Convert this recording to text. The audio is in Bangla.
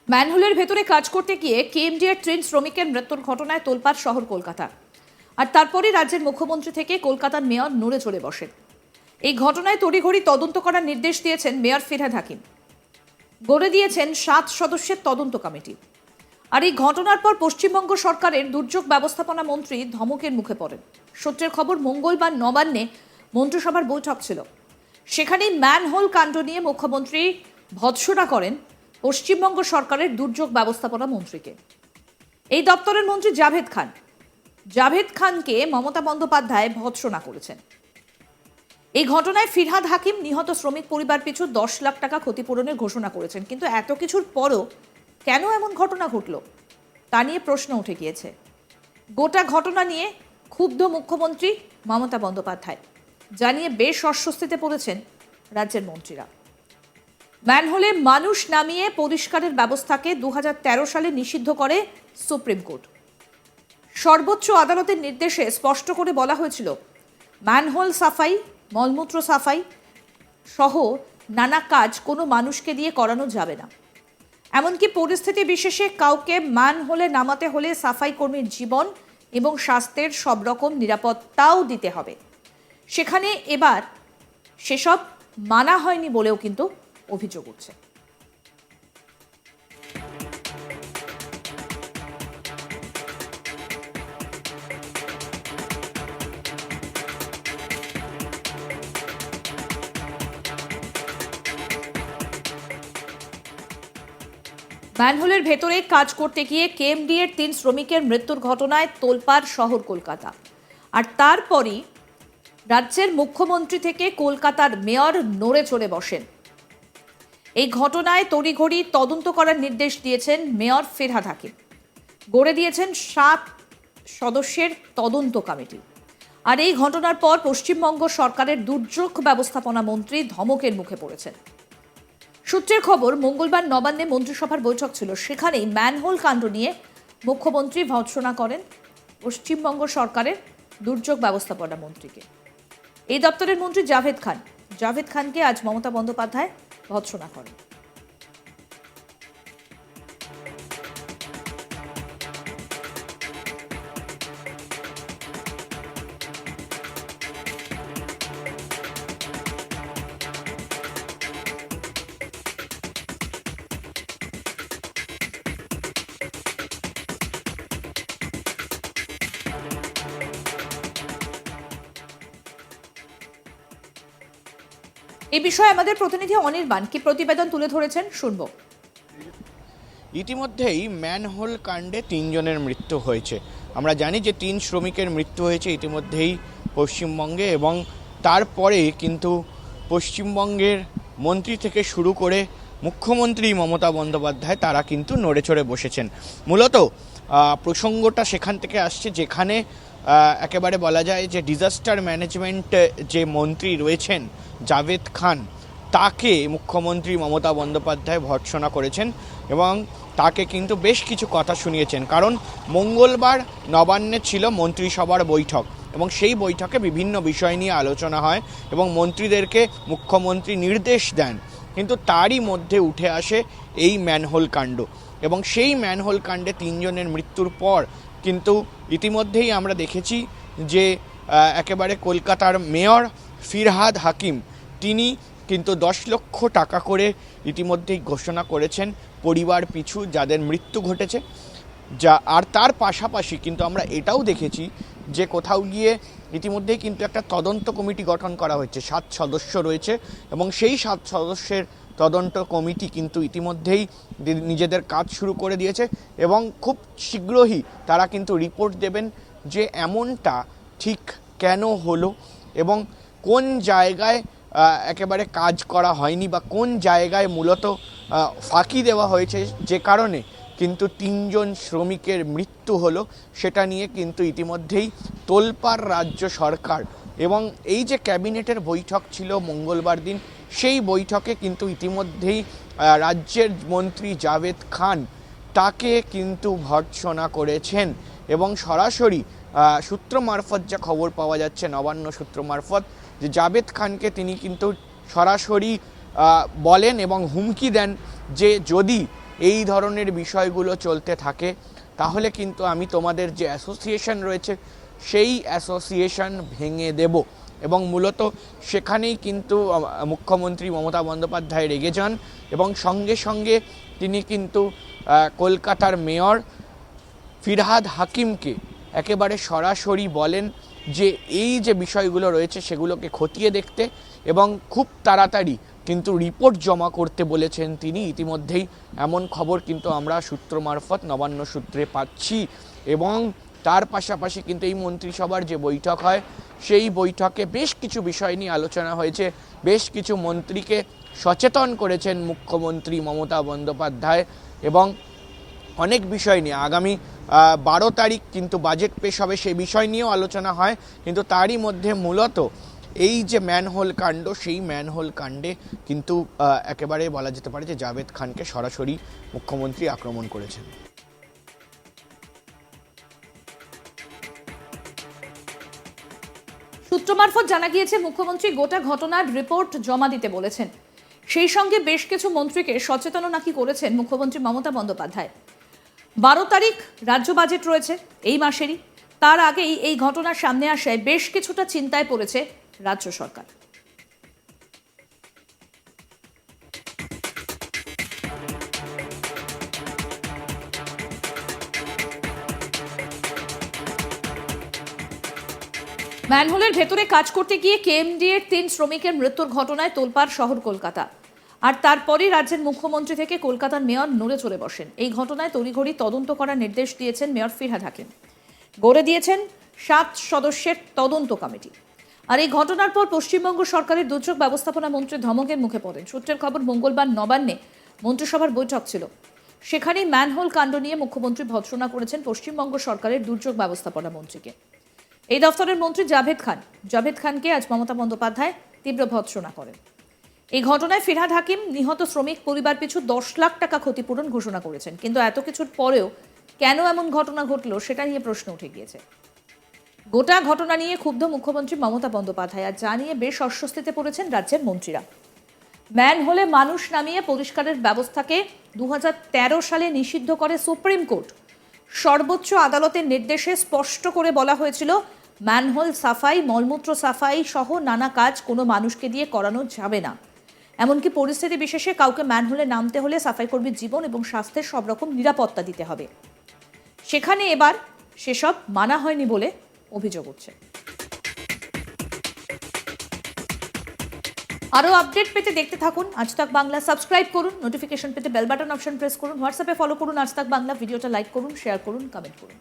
ম্যানহোলের ভেতরে কাজ করতে গিয়ে কেএমডিএর ট্রেন শ্রমিকের মৃত্যুর ঘটনায় তোলপাড় শহর কলকাতা। আর তারপরে রাজ্যের মুখ্যমন্ত্রী থেকে কলকাতার মেয়র নড়ে চড়ে বসেন। এই ঘটনায় তড়িঘড়ি তদন্ত করার নির্দেশ দিয়েছেন মেয়র ফিরহাদ হাকিম। গড়ে দিয়েছেন 7 সদস্যের তদন্ত কমিটি। আর এই ঘটনার পর পশ্চিমবঙ্গ সরকারের দুর্যোগ ব্যবস্থাপনা মন্ত্রী ধমকের মুখে পড়েন। সূত্রের খবর, মঙ্গলবার নবান্নে মন্ত্রিসভার বৈঠক ছিল। সেখানেই ম্যানহোল কাণ্ড নিয়ে মুখ্যমন্ত্রী ভৎসনা করেন পশ্চিমবঙ্গ সরকারের দুর্যোগ ব্যবস্থাপনা মন্ত্রীকে। এই দপ্তরের মন্ত্রী জাভেদ খানকে মমতা বন্দ্যোপাধ্যায় ভৎসনা করেছেন। এই ঘটনায় ফিরহাদ হাকিম নিহত শ্রমিক পরিবার পিছু 10 লাখ টাকা ক্ষতিপূরণের ঘোষণা করেছেন। কিন্তু এত কিছুর পরও কেন এমন ঘটনা ঘটল তা নিয়ে প্রশ্ন উঠে গিয়েছে। গোটা ঘটনা নিয়ে ক্ষুব্ধ মুখ্যমন্ত্রী মমতা বন্দ্যোপাধ্যায়, জানিয়ে বেশ অস্বস্তিতে পড়েছেন রাজ্যের মন্ত্রীরা। ম্যানহোলে মানুষ নামিয়ে পরিষ্কারের ব্যবস্থাকে 2013 সালে নিষিদ্ধ করে সুপ্রিম কোর্ট। সর্বোচ্চ আদালতের নির্দেশে স্পষ্ট করে বলা হয়েছিল, ম্যানহোল সাফাই, মলমূত্র সাফাই সহ নানা কাজ কোনো মানুষকে দিয়ে করানো যাবে না। এমনকি পরিস্থিতি বিশেষে কাউকে ম্যানহোলে নামাতে হলে সাফাই কর্মীর জীবন এবং স্বাস্থ্যের সব রকম নিরাপত্তাও দিতে হবে। সেখানে এবার সেসব মানা হয়নি বলেও কিন্তু অভিযোগ উঠছে। ম্যানহোলের ভেতরে কাজ করতে গিয়ে কেএমডিএর 3 শ্রমিকের মৃত্যুর ঘটনায় তোলপাড় শহর কলকাতা। আর তারপরই রাজ্যের মুখ্যমন্ত্রী থেকে কলকাতার মেয়র নড়ে চড়ে বসেন। এই ঘটনায় তড়িঘড়ি তদন্ত করার নির্দেশ দিয়েছেন মেয়র ফিরহাদ হাকিম। গড়ে দিয়েছেন 7 সদস্যের তদন্ত কমিটি। আর এই ঘটনার পর পশ্চিমবঙ্গ সরকারের দুর্যোগ ব্যবস্থাপনা মন্ত্রী ধমকের মুখে পড়েছেন। সূত্রের খবর, মঙ্গলবার নবান্নে মন্ত্রিসভার বৈঠক ছিল। সেখানেই ম্যানহোল কাণ্ড নিয়ে মুখ্যমন্ত্রী ভৎসনা করেন পশ্চিমবঙ্গ সরকারের দুর্যোগ ব্যবস্থাপনা মন্ত্রীকে। এই দপ্তরের মন্ত্রী জাভেদ খানকে আজ মমতা বন্দ্যোপাধ্যায় ভৎসনা করেন। এই বিষয়ে আমাদের প্রতিনিধি অনির্বাণ কি প্রতিবেদন তুলে ধরেছেন, শুনবো। ইতিমধ্যেই ম্যানহোল কাণ্ডে 3 জনের মৃত্যু হয়েছে। আমরা জানি যে 3 শ্রমিকের মৃত্যু হয়েছে ইতিমধ্যেই পশ্চিমবঙ্গে, এবং তারপরে কিন্তু পশ্চিমবঙ্গের মন্ত্রী থেকে শুরু করে মুখ্যমন্ত্রী মমতা বন্দ্যোপাধ্যায় তারা কিন্তু নড়ে চড়ে বসেছেন। মূলত প্রসঙ্গটা সেখান থেকে আসছে, যেখানে একেবারে বলা যায় যে ডিজাস্টার ম্যানেজমেন্ট যে মন্ত্রী রয়েছেন জাভেদ খান, তাকে মুখ্যমন্ত্রী মমতা বন্দ্যোপাধ্যায় ভৎসনা করেছেন এবং তাকে কিন্তু বেশ কিছু কথা শুনিয়েছেন। কারণ মঙ্গলবার নবান্নে ছিল মন্ত্রিসভার বৈঠক, এবং সেই বৈঠকে বিভিন্ন বিষয় নিয়ে আলোচনা হয় এবং মন্ত্রীদেরকে মুখ্যমন্ত্রী নির্দেশ দেন। কিন্তু তারই মধ্যে উঠে আসে এই ম্যানহোল কাণ্ড, এবং সেই ম্যানহোল কাণ্ডে 3 জনের মৃত্যুর পর কিন্তু ইতিমধ্যেই আমরা দেখেছি যে একেবারে কলকাতার মেয়র ফিরহাদ হাকিম তিনি কিন্তু 10 লক্ষ টাকা করে ইতিমধ্যেই ঘোষণা করেছেন পরিবার পিছু যাদের মৃত্যু ঘটেছে। আর তার পাশাপাশি কিন্তু আমরা এটাও দেখেছি যে কোথাও গিয়ে ইতিমধ্যেই কিন্তু একটা তদন্ত কমিটি গঠন করা হয়েছে। 7 সদস্য রয়েছে, এবং সেই 7 সদস্যের তদন্ত কমিটি কিন্তু ইতিমধ্যেই নিজেদের কাজ শুরু করে দিয়েছে, এবং খুব শীঘ্রই তারা কিন্তু রিপোর্ট দেবেন যে এমনটা ঠিক কেন হলো এবং কোন জায়গায় একেবারে কাজ করা হয়নি বা কোন জায়গায় মূলত ফাঁকি দেওয়া হয়েছে যে কারণে কিন্তু 3 জন শ্রমিকের মৃত্যু হলো, সেটা নিয়ে কিন্তু ইতিমধ্যেই তোলপাড় রাজ্য সরকার। এবং এই যে ক্যাবিনেটের বৈঠক ছিল মঙ্গলবার দিন, সেই বৈঠকে কিন্তু ইতিমধ্যেই রাজ্যের মন্ত্রী জাভেদ খান তাকে কিন্তু ভৎসনা করেছেন, এবং সরাসরি সূত্র মারফত যা খবর পাওয়া যাচ্ছে, নবান্ন সূত্র মারফত, যে জাভেদ খানকে তিনি কিন্তু সরাসরি বলেন এবং হুমকি দেন যে যদি এই ধরনের বিষয়গুলো চলতে থাকে তাহলে কিন্তু আমি তোমাদের যে অ্যাসোসিয়েশন রয়েছে সেই অ্যাসোসিয়েশন ভেঙে দেব। এবং মূলত সেখানেই কিন্তু মুখ্যমন্ত্রী মমতা বন্দ্যোপাধ্যায় রেগে যান এবং সঙ্গে সঙ্গে তিনি কিন্তু কলকাতার মেয়র ফিরহাদ হাকিমকে একেবারে সরাসরি বলেন যে এই যে বিষয়গুলো রয়েছে সেগুলোকে খতিয়ে দেখতে এবং খুব তাড়াতাড়ি কিন্তু রিপোর্ট জমা করতে বলেছেন তিনি। ইতিমধ্যেই এমন খবর কিন্তু আমরা সূত্র মারফত নবান্ন সূত্রে পাচ্ছি। এবং তার পাশাপাশি কিন্তু এই মন্ত্রিসভার যে বৈঠক হয় সেই বৈঠকে বেশ কিছু বিষয় নিয়ে আলোচনা হয়েছে, বেশ কিছু মন্ত্রীকে সচেতন করেছেন মুখ্যমন্ত্রী মমতা বন্দ্যোপাধ্যায় এবং অনেক বিষয় নিয়ে আগামী 12 তারিখ কিন্তু বাজেট পেশ হবে, সেই বিষয় নিয়েও আলোচনা হয়। কিন্তু তারই মধ্যে মূলত এই যে ম্যানহোল কাণ্ড, সেই ম্যানহোল কাণ্ডে কিন্তু একেবারে বলা যেতে পারে যে জাভেদ খানকে সরাসরি মুখ্যমন্ত্রী আক্রমণ করেছেন। সূত্র মারফত জানা গিয়েছে মুখ্যমন্ত্রী গোটা ঘটনার রিপোর্ট জমা দিতে বলেছেন। সেই সঙ্গে বেশ কিছু মন্ত্রীকে সচেতন নাকি করেছেন মুখ্যমন্ত্রী মমতা বন্দ্যোপাধ্যায়। 12 তারিখ রাজ্য বাজেট রয়েছে এই মাসেরই, তার আগেই এই ঘটনার সামনে আসায় বেশ কিছুটা চিন্তায় পড়েছে রাজ্য সরকার। ম্যানহোলের ভেতরে কাজ করতে গিয়ে কেএমডিএর 3 শ্রমিকের মৃত্যুর ঘটনায় তোলপাড় শহর কলকাতা। আর তারপরই রাজ্যের মুখ্যমন্ত্রী থেকে কলকাতার মেয়র নড়ে চড়ে বসেন। এই ঘটনায় তড়িঘড়ি তদন্ত করার নির্দেশ দিয়েছেন মেয়র ফিরহাদ হাকিম। গড়ে দিয়েছেন 7 সদস্যের তদন্ত কমিটি। আর এই ঘটনার পর পশ্চিমবঙ্গ সরকারের দুর্যোগ ব্যবস্থাপনা মন্ত্রী ধমকের মুখে পড়েন। সূত্রের খবর, মঙ্গলবার নবান্নে মন্ত্রিসভার বৈঠক ছিল, সেখানেই ম্যানহোল কাণ্ড নিয়ে মুখ্যমন্ত্রী ভর্ৎসনা করেছেন পশ্চিমবঙ্গ সরকারের দুর্যোগ ব্যবস্থাপনা মন্ত্রীকে। এই দফতরের মন্ত্রী জাভেদ খানকে আজ মমতা বন্দ্যোপাধ্যায় তীব্র ভর্ৎসনা করেন। এই ঘটনায় ফিরহাদ হাকিম নিহত শ্রমিক পরিবার পিছু 10 লাখ টাকা ক্ষতিপূরণ ঘোষণা করেছেন। কিন্তু এত কিছুর পরেও কেন এমন ঘটনা ঘটলো সেটা নিয়ে প্রশ্ন উঠে গিয়েছে। গোটা ঘটনা নিয়ে ক্ষুব্ধ মুখ্যমন্ত্রী মমতা বন্দ্যোপাধ্যায়, আর জানিয়ে বেশ অস্বস্তিতে পড়েছেন রাজ্যের মন্ত্রীরা। ম্যানহোলে মানুষ নামিয়ে পরিষ্কারের ব্যবস্থাকে 2013 সালে নিষিদ্ধ করে সুপ্রিম কোর্ট। সর্বোচ্চ আদালতের নির্দেশে স্পষ্ট করে বলা হয়েছিল ম্যানহোল সাফাই, মলমূত্র সাফাই সহ নানা কাজ কোনো মানুষকে দিয়ে করানো যাবে না। এমনকি পরিস্থিতি বিশেষে কাউকে ম্যানহোলে নামতে হলে সাফাই কর্মীর জীবন এবং স্বাস্থ্যের সব রকম নিরাপত্তা দিতে হবে। সেখানে এবার সেসব মানা হয়নি বলে অভিযোগ উঠছে। আরও আপডেট পেতে দেখতে থাকুন আজ তাক বাংলা। সাবস্ক্রাইব করুন, নোটিফিকেশন পেতে বেল বাটন অপশন প্রেস করুন, হোয়াটসঅ্যাপে ফলো করুন আজ তাক বাংলা। ভিডিওটা লাইক করুন, শেয়ার করুন, কমেন্ট করুন।